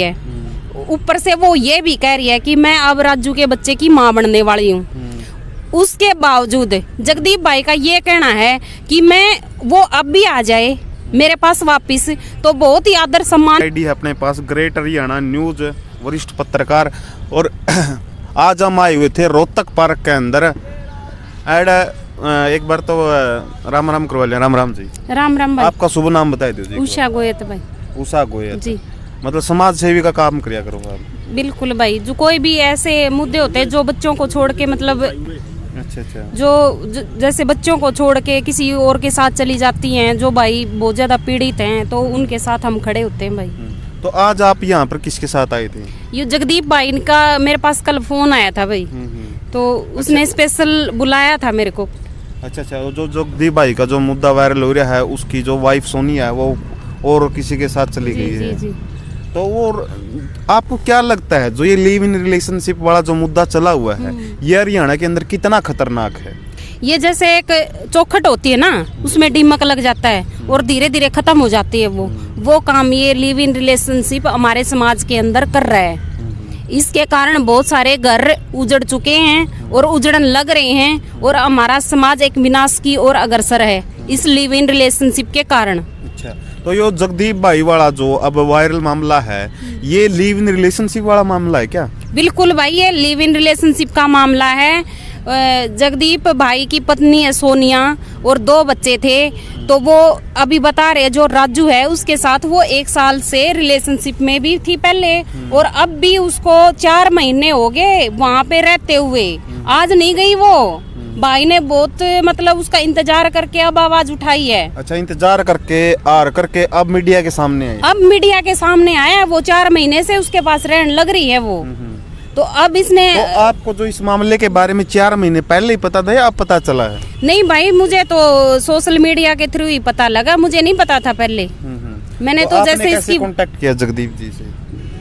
है। ऊपर से वो ये भी कह रही है कि मैं अब राजू के बच्चे की माँ बनने वाली हूँ। उसके बावजूद जगदीप भाई का ये कहना है कि मैं वो अब भी आ जाए मेरे पास वापिस तो बहुत ही आदर सम्मान। आईडी है अपने पास ग्रेट हरियाणा न्यूज वरिष्ठ पत्रकार। और आज हम आए हुए थे रोहतक पार्क के अंदर। एड एक बार तो राम राम करवा लिया। राम राम जी। राम राम भाई। आपका शुभ नाम बता दीजिए। उषा गोयत भाई। उषा गोयत जी। मतलब समाज सेवी का काम किया करो आप। बिल्कुल भाई, जो कोई भी ऐसे मुद्दे होते हैं जो बच्चों को छोड़ के मतलब अच्छा जैसे बच्चों को छोड़ के किसी और के साथ चली जाती हैं, जो भाई बहुत ज्यादा पीड़ित हैं, तो उनके साथ हम खड़े होते हैं भाई। तो आज आप यहाँ पर किसके साथ आए थे? ये जगदीप भाई का मेरे पास कल फोन आया था भाई। तो उसने स्पेशल बुलाया था मेरे को। अच्छा जो जगदीप भाई का जो मुद्दा वायरल हो रहा है, उसकी जो वाइफ सोनिया है वो और किसी के साथ चली गई है। जी। तो वो आपको क्या लगता है जो ये लिव इन रिलेशनशिप वाला जो मुद्दा चला हुआ है, ये हरियाणा के अंदर कितना खतरनाक है? ये जैसे एक चौखट होती है ना, उसमें दीमक लग जाता है और धीरे धीरे खत्म हो जाती है वो काम ये लिव इन रिलेशनशिप हमारे समाज के अंदर कर रहा है। इसके कारण बहुत सारे घर उजड़ चुके हैं और उजड़न लग रहे हैं और हमारा समाज एक विनाश की ओर अग्रसर है इस लिव इन रिलेशनशिप के कारण। अच्छा, तो ये जगदीप भाई वाला जो अब वायरल मामला है, ये लिव इन रिलेशनशिप वाला मामला है क्या? बिल्कुल भाई, ये लिव इन रिलेशनशिप का मामला है। जगदीप भाई की पत्नी है सोनिया और 2 बच्चे थे। तो वो अभी बता रहे जो राजू है उसके साथ वो 1 साल से रिलेशनशिप में भी थी पहले, और अब भी उसको 4 महीने हो गए वहाँ पे रहते हुए। आज नहीं गई वो। भाई ने बहुत मतलब उसका इंतजार करके अब आवाज उठाई है। अच्छा, इंतजार करके अब मीडिया के सामने आया। अब मीडिया के सामने आया। वो 4 महीने से उसके पास रहने लग रही है वो। तो अब इसने तो आपको जो इस मामले के बारे में 4 महीने पहले ही पता था या अब पता चला है? नहीं भाई, मुझे तो सोशल मीडिया के थ्रू ही पता लगा, मुझे नहीं पता था पहले। मैंने तो जैसे इसकी कांटेक्ट किया जगदीप जी से?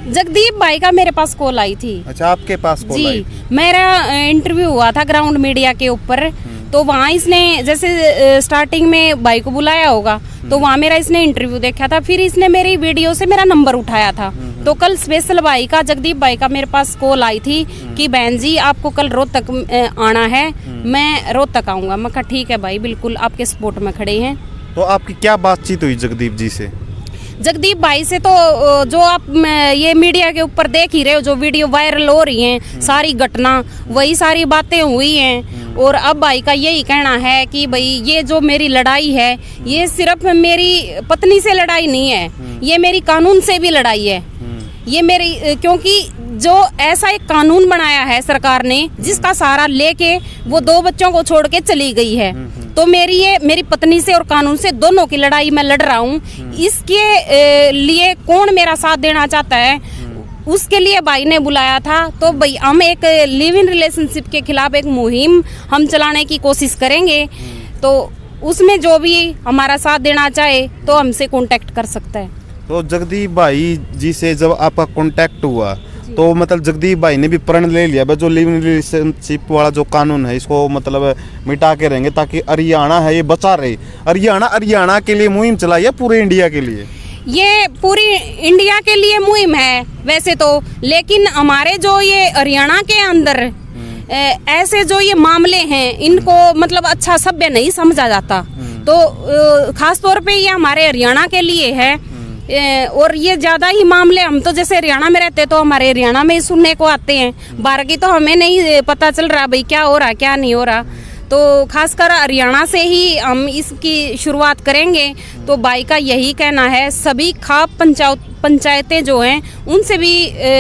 जगदीप भाई का मेरे पास कॉल आई थी। अच्छा, आपके पास कॉल आई जी। मेरा इंटरव्यू हुआ था ग्राउंड मीडिया के ऊपर। तो वहाँ इसने जैसे स्टार्टिंग में भाई को बुलाया होगा, तो वहाँ मेरा इसने इंटरव्यू देखा था। फिर इसने मेरी वीडियो से मेरा नंबर उठाया था। तो कल स्पेशल भाई का, जगदीप भाई का मेरे पास कॉल आई थी कि बहन जी आपको कल रोहतक आना है। मैं रोहतक आऊँगा। मैं कहा ठीक है भाई, बिल्कुल आपके सपोर्ट में खड़े हैं। तो आपकी क्या बातचीत हुई जगदीप जी से? जगदीप भाई से तो जो आप ये मीडिया के ऊपर देख ही रहे हो, जो वीडियो वायरल हो रही हैं, सारी घटना वही सारी बातें हुई हैं। और अब भाई का यही कहना है कि भाई ये जो मेरी लड़ाई है, ये सिर्फ मेरी पत्नी से लड़ाई नहीं है, ये मेरी कानून से भी लड़ाई है। ये मेरी, क्योंकि जो ऐसा एक कानून बनाया है सरकार ने जिसका सहारा लेके वो 2 बच्चों को छोड़ के चली गई है। तो मेरी पत्नी से और कानून से दोनों की लड़ाई मैं लड़ रहा हूँ। इसके लिए कौन मेरा साथ देना चाहता है, उसके लिए भाई ने बुलाया था। तो भाई हम एक लिव इन रिलेशनशिप के खिलाफ एक मुहिम हम चलाने की कोशिश करेंगे। तो उसमें जो भी हमारा साथ देना चाहे तो हमसे कांटेक्ट कर सकता है। तो जगदीप भाई जी से जब आपका कांटेक्ट हुआ तो मतलब जगदीप भाई ने भी प्रण ले लिया जो लिव इन रिलेशनशिप वाला जो कानून है इसको मतलब मिटा के रहेंगे ताकि हरियाणा है ये बचा रहे। हरियाणा के लिए मुहिम चलाई है पूरे इंडिया के लिए? ये पूरी इंडिया के लिए मुहिम है वैसे तो, लेकिन हमारे जो ये हरियाणा के अंदर ऐसे जो ये मामले हैं इनको मतलब अच्छा सभ्य नहीं समझा जाता। तो खास तौर पे ये हमारे हरियाणा के लिए है। और ये ज्यादा ही मामले, हम तो जैसे हरियाणा में रहते तो हमारे हरियाणा में ही सुनने को आते हैं। बाहर की तो हमें नहीं पता चल रहा भाई क्या हो रहा क्या नहीं हो रहा। तो खासकर हरियाणा से ही हम इसकी शुरुआत करेंगे। तो भाई का यही कहना है, सभी खाप पंचायतें जो हैं उनसे भी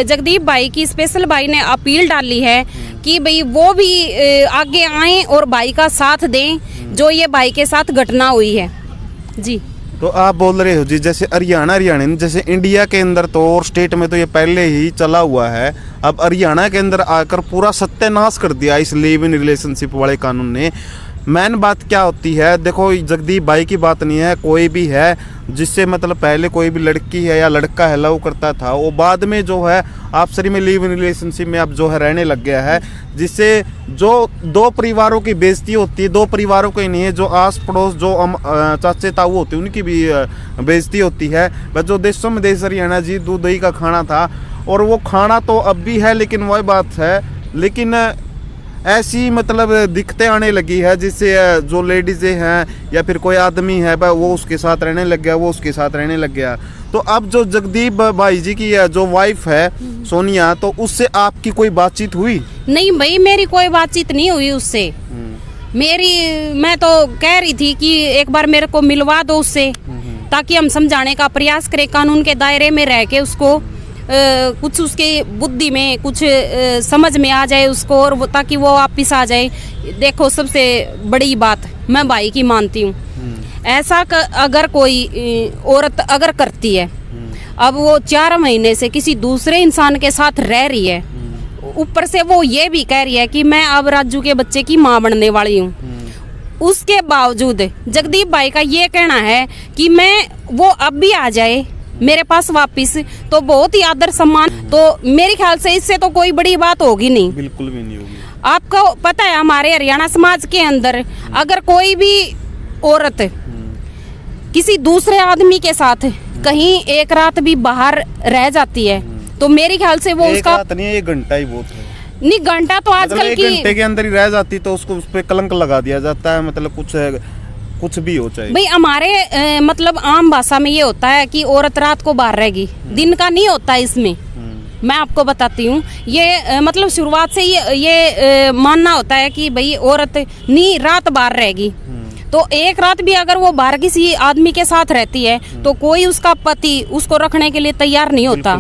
जगदीप भाई की स्पेशल भाई ने अपील डाली है कि भाई वो भी आगे आएं और भाई का साथ दें जो ये भाई के साथ घटना हुई है। जी। तो आप बोल रहे हो जी जैसे हरियाणा जैसे इंडिया के अंदर तो और स्टेट में तो ये पहले ही चला हुआ है, अब हरियाणा के अंदर आकर पूरा सत्यानाश कर दिया इस लिव इन रिलेशनशिप वाले कानून ने। मेन बात क्या होती है, देखो जगदीप भाई की बात नहीं है, कोई भी है जिससे मतलब पहले कोई भी लड़की है या लड़का है लव करता था, वो बाद में जो है आपसरी में लिव इन रिलेशनशिप में अब जो है रहने लग गया है, जिससे जो दो परिवारों की बेइज्जती होती है, दो परिवारों को ही नहीं है, जो आस पड़ोस जो चाचे ताऊ होते हैं उनकी भी बेइज्जती होती है। बस जो देशों में देश हरियाणा जी दूध दही का खाना था, और वो खाना तो अब भी है, लेकिन वही बात है, लेकिन ऐसी मतलब दिक्कतें आने लगी है, जिससे जो लेडीज़ें हैं या फिर कोई आदमी है वो उसके साथ रहने लग गया, वो उसके साथ रहने लग गया। तो अब जो जगदीप भाई जी की जो वाइफ है सोनिया, तो उससे आपकी कोई बातचीत हुई? नहीं भाई, मेरी कोई बातचीत नहीं हुई उससे। मैं तो कह रही थी कि एक बार मेरे को मिलवा दो उससे, ताकि हम समझाने का प्रयास करें, कानून के दायरे में रह के उसको कुछ उसके बुद्धि में कुछ समझ में आ जाए उसको, और ताकि वो वापिस आ जाए। देखो सबसे बड़ी बात मैं भाई की मानती हूँ, ऐसा अगर कोई औरत अगर करती है, अब वो 4 महीने से किसी दूसरे इंसान के साथ रह रही है, ऊपर से वो ये भी कह रही है कि मैं अब राजू के बच्चे की माँ बनने वाली हूँ, उसके बावजूद जगदीप भाई का ये कहना है कि वो अब भी आ जाए मेरे पास वापिस, तो बहुत ही आदर सम्मान। तो मेरे ख्याल से इससे तो कोई बड़ी बात होगी नहीं, बिल्कुल भी नहीं होगी। आपको पता है हमारे हरियाणा समाज के अंदर अगर कोई भी औरत किसी दूसरे आदमी के साथ कहीं एक रात भी बाहर रह जाती है, तो मेरे ख्याल से वो उसका रात नहीं, 1 घंटा ही बहुत है। नहीं, घंटा तो आजकल मतलब की 1 घंटे के अंदर ही रह जाती तो उसको उस पे कलंक लगा दिया जाता है, मतलब कुछ भी हो चाहे। भाई हमारे मतलब आम भाषा में ये होता है कि औरत रात को बाहर रहेगी, दिन का नहीं होता इसमें। मैं आपको बताती हूँ, ये मतलब शुरुआत से ये मानना होता है कि भाई औरत नहीं रात बाहर रहेगी, तो एक रात भी अगर वो बाहर किसी आदमी के साथ रहती है तो कोई उसका पति उसको रखने के लिए तैयार नहीं होता,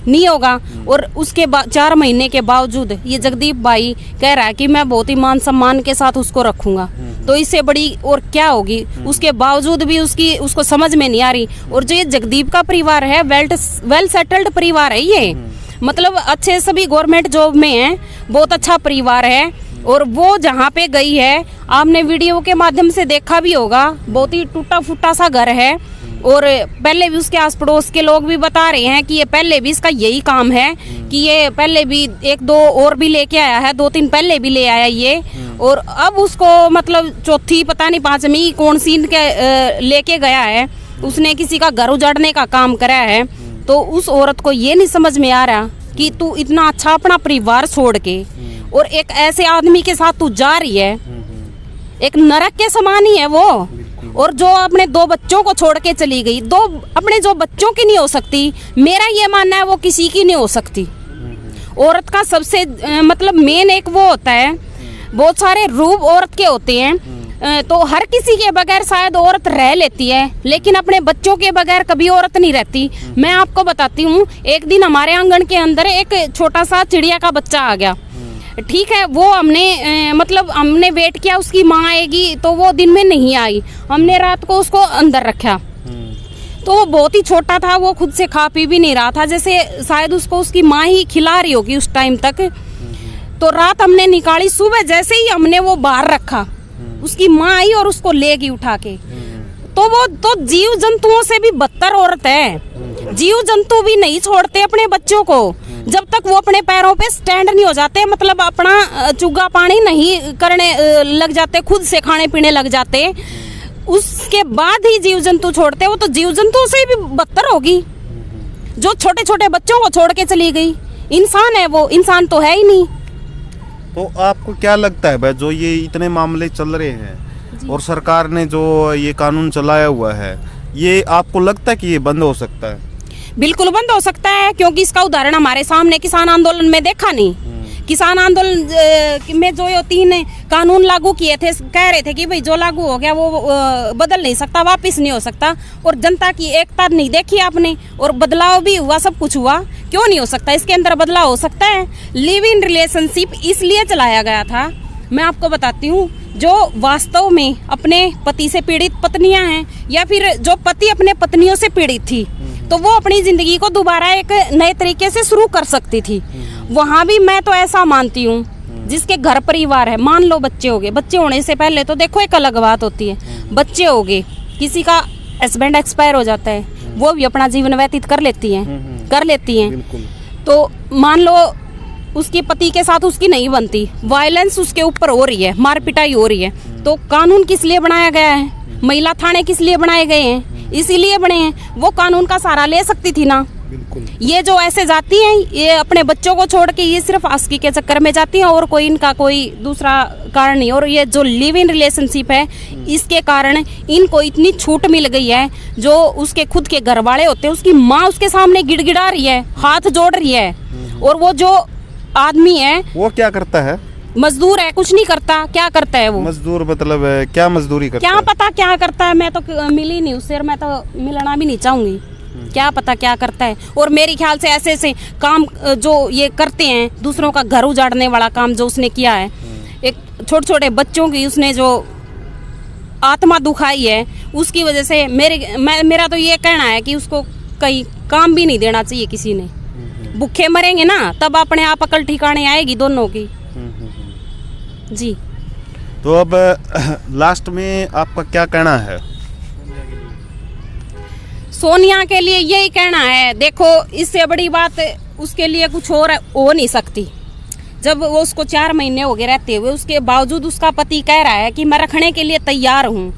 नहीं होगा। और उसके 4 महीने के बावजूद ये जगदीप भाई कह रहा है कि मैं बहुत ही मान सम्मान के साथ उसको रखूंगा, तो इससे बड़ी और क्या होगी। उसके बावजूद भी उसको समझ में नहीं आ रही। और जो ये जगदीप का परिवार है वेल सेटल्ड परिवार है, ये मतलब अच्छे सभी गवर्नमेंट जॉब में है, बहुत अच्छा परिवार है। और वो जहाँ पे गई है, आपने वीडियो के माध्यम से देखा भी होगा, बहुत ही टूटा फूटा सा घर है। और पहले भी उसके आस पड़ोस के लोग भी बता रहे हैं कि ये पहले भी इसका यही काम है, कि ये पहले भी 1-2 और भी लेके आया है, 2-3 पहले भी ले आया ये, और अब उसको मतलब चौथी पता नहीं 5वीं कौन सी के लेके गया है। उसने किसी का घर उजाड़ने का काम करा है। तो उस औरत को ये नहीं समझ में आ रहा कि तू इतना अच्छा अपना परिवार छोड़ के और एक ऐसे आदमी के साथ तू जा रही है, एक नरक के समान ही है वो। और जो अपने 2 बच्चों को छोड़ के चली गई, अपने जो बच्चों की नहीं हो सकती, मेरा ये मानना है वो किसी की नहीं हो सकती। औरत का सबसे मतलब मेन एक वो होता है, बहुत सारे रूप औरत के होते हैं, तो हर किसी के बगैर शायद औरत रह लेती है, लेकिन अपने बच्चों के बगैर कभी औरत नहीं रहती। मैं आपको बताती हूँ, एक दिन हमारे आंगन के अंदर एक छोटा सा चिड़िया का बच्चा आ गया, ठीक है। वो हमने वेट किया उसकी माँ आएगी, तो वो दिन में नहीं आई, हमने रात को उसको अंदर रखा। तो वो बहुत ही छोटा था, वो खुद से खा पी भी नहीं रहा था, जैसे शायद उसको उसकी माँ ही खिला रही होगी उस टाइम तक। तो रात हमने निकाली, सुबह जैसे ही हमने वो बाहर रखा, उसकी माँ आई और उसको ले गई उठा के। तो वो तो जीव जंतुओं से भी बदतर औरत है। जीव जंतु भी नहीं छोड़ते अपने बच्चों को जब तक वो अपने पैरों पे स्टैंड नहीं हो जाते, मतलब अपना चुग्गा पानी नहीं करने लग जाते, खुद से खाने पीने लग जाते, उसके बाद ही जीव जंतु छोड़ते। वो तो जीव जंतुओं से भी बदतर होगी, जो छोटे छोटे बच्चों को छोड़ के चली गई। इंसान है वो, इंसान तो है ही नहीं। तो आपको क्या लगता है भाई, जो ये इतने मामले चल रहे हैं और सरकार ने जो ये कानून चलाया हुआ है, ये आपको लगता है कि ये बंद हो सकता है? बिल्कुल बंद हो सकता है, क्योंकि इसका उदाहरण हमारे सामने किसान आंदोलन में देखा नहीं। किसान आंदोलन में जो ये 3 कानून लागू किए थे, कह रहे थे कि भाई जो लागू हो गया वो बदल नहीं सकता, वापस नहीं हो सकता। और जनता की एकता नहीं देखी आपने, और बदलाव भी हुआ, सब कुछ हुआ। क्यों नहीं हो सकता? इसके अंदर बदलाव हो सकता है। लिव इन रिलेशनशिप इसलिए चलाया गया था, मैं आपको बताती हूँ, जो वास्तव में अपने पति से पीड़ित पत्नियां हैं, या फिर जो पति अपने पत्नियों से पीड़ित थी, तो वो अपनी जिंदगी को दोबारा एक नए तरीके से शुरू कर सकती थी। वहाँ भी मैं तो ऐसा मानती हूँ, जिसके घर परिवार है, मान लो बच्चे हो गए, बच्चे होने से पहले तो देखो एक अलग बात होती है, बच्चे हो गए, किसी का हस्बैंड एक्सपायर हो जाता है, वो भी अपना जीवन व्यतीत कर लेती हैं, तो मान लो उसके पति के साथ उसकी नहीं बनती, वायलेंस उसके ऊपर हो रही है, मार पिटाई हो रही है, तो कानून किस लिए बनाया गया है? महिला थाने किस लिए बनाए गए हैं? इसीलिए बने हैं, वो कानून का सहारा ले सकती थी ना। ये जो ऐसे जाती हैं, ये अपने बच्चों को छोड़ के ये सिर्फ आस्की के चक्कर में जाती हैं, और कोई इनका कोई दूसरा कारण नहीं। और ये जो लिव इन रिलेशनशिप है, इसके कारण इनको इतनी छूट मिल गई है, जो उसके खुद के घर वाले होते हैं, उसकी माँ उसके सामने गिड़गिड़ा रही है, हाथ जोड़ रही है, और वो जो आदमी है वो क्या करता है? मजदूर है, कुछ नहीं करता। क्या करता है वो? मजदूर मतलब क्या मजदूरी करता क्या है? पता क्या करता है, मैं तो मिली नहीं उससे, और मैं तो मिलना भी नहीं चाहूंगी। क्या पता क्या करता है। और मेरे ख्याल से ऐसे ऐसे काम जो ये करते हैं, दूसरों का घर उजाड़ने वाला काम जो उसने किया है, एक छोटे छोटे बच्चों की उसने जो आत्मा दुखाई है, उसकी वजह से मेरा तो ये कहना है कि उसको कहीं काम भी नहीं देना चाहिए किसी ने। भूखे मरेंगे ना, तब अपने आप अकल ठिकाने आएगी दोनों की। जी। तो अब लास्ट में आपका क्या कहना है? सोनिया के लिए यही कहना है, देखो इससे बड़ी बात उसके लिए कुछ और हो नहीं सकती। जब वो उसको 4 महीने हो गए रहते हुए, उसके बावजूद उसका पति कह रहा है कि मैं रखने के लिए तैयार हूँ,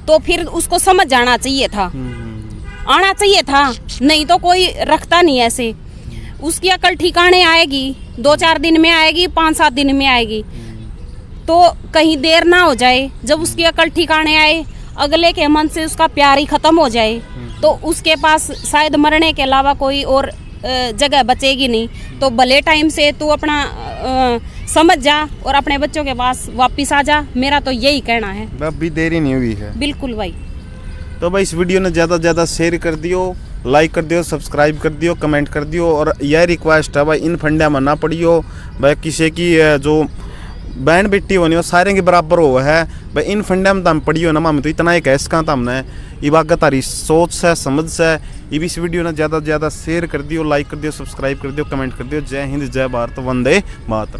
तो फिर उसको समझ जाना चाहिए था, आना चाहिए था, नहीं तो कोई रखता नहीं ऐसे। उसकी अकल ठिकाने आएगी, 2-4 दिन में आएगी, 5-7 दिन में आएगी, तो कहीं देर ना हो जाए। जब उसकी अकल ठिकाने आए, अगले के मन से उसका प्यार ही खत्म हो जाए, तो उसके पास शायद मरने के अलावा कोई और जगह बचेगी नहीं। तो भले टाइम से तू अपना समझ जा और अपने बच्चों के पास वापिस आ जा, मेरा तो यही कहना है। अभी देरी नहीं हुई है। बिल्कुल भाई। तो भाई इस वीडियो ने ज़्यादा से ज़्यादा शेयर कर दियो, लाइक कर दियो, सब्सक्राइब कर दियो, कमेंट कर दियो। और यह रिक्वेस्ट है भाई, इन फंडा में ना पड़ियो भाई, किसी की जो बैंड बिट्टी होनी हो सारे के बराबर हो है भाई, इन फंडा में तम पड़ियो ना। मैं तो इतना एक ऐसा था हमने इबागत तारी सोच से समझ से ये भी इस वीडियो ने ज़्यादा से ज़्यादा शेयर कर दियो, लाइक कर दियो, सब्सक्राइब कर दियो, कमेंट कर दियो। जय हिंद, जय भारत, वंदे मातरम।